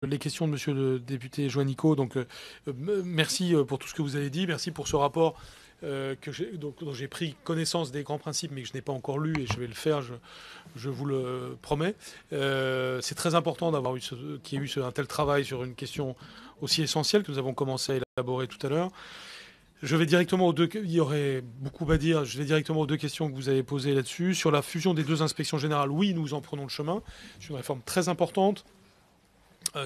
les questions de monsieur le député Juanico. Donc, merci pour tout ce que vous avez dit. Merci pour ce rapport dont j'ai pris connaissance des grands principes, mais que je n'ai pas encore lu et je vais le faire, je vous le promets. C'est très important d'avoir qu'il y ait eu un tel travail sur une question aussi essentielle que nous avons commencé à élaborer tout à l'heure. Je vais directement aux deux. Il y aurait beaucoup à dire. Je vais directement aux deux questions que vous avez posées là-dessus. Sur la fusion des deux inspections générales, oui, nous en prenons le chemin. C'est une réforme très importante,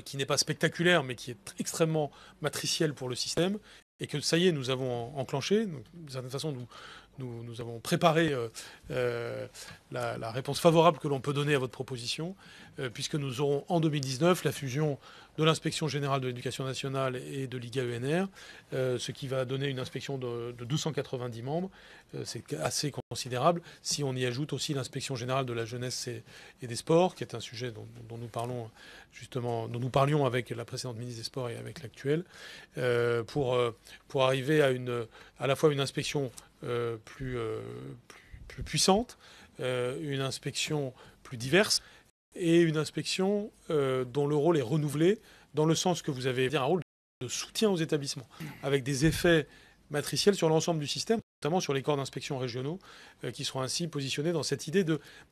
qui n'est pas spectaculaire, mais qui est extrêmement matricielle pour le système, et que ça y est, nous avons enclenché. Donc, d'une certaine façon, nous avons préparé la réponse favorable que l'on peut donner à votre proposition, puisque nous aurons en 2019 la fusion de l'inspection générale de l'éducation nationale et de l'IGA-ENR, ce qui va donner une inspection de 290 membres. C'est assez considérable si on y ajoute aussi l'inspection générale de la jeunesse et des sports, qui est un sujet dont nous parlons justement, dont nous parlions avec la précédente ministre des Sports et avec l'actuelle, pour arriver à la fois une inspection plus puissante, une inspection plus diverse et une inspection dont le rôle est renouvelé dans le sens que vous avez un rôle de soutien aux établissements, avec des effets matriciels sur l'ensemble du système, notamment sur les corps d'inspection régionaux, qui seront ainsi positionnés dans cette idée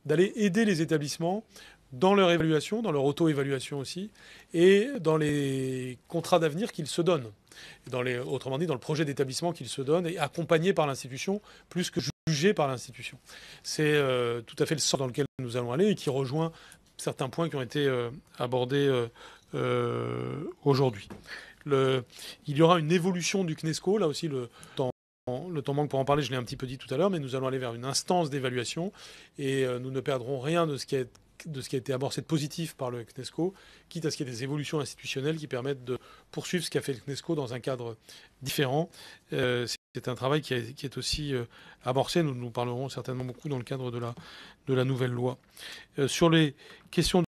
d'aller aider les établissements dans leur évaluation, dans leur auto-évaluation aussi, et dans les contrats d'avenir qu'ils se donnent. Autrement dit, dans le projet d'établissement qu'ils se donnent, et accompagnés par l'institution, plus que jugés par l'institution. C'est tout à fait le sens dans lequel nous allons aller, et qui rejoint certains points qui ont été abordés aujourd'hui. Il y aura une évolution du CNESCO, là aussi le temps manque pour en parler, je l'ai un petit peu dit tout à l'heure, mais nous allons aller vers une instance d'évaluation, et nous ne perdrons rien de ce qui a été amorcé de positif par le CNESCO, quitte à ce qu'il y ait des évolutions institutionnelles qui permettent de poursuivre ce qu'a fait le CNESCO dans un cadre différent. C'est un travail qui est aussi amorcé. Nous parlerons certainement beaucoup dans le cadre de la nouvelle loi. Sur les questions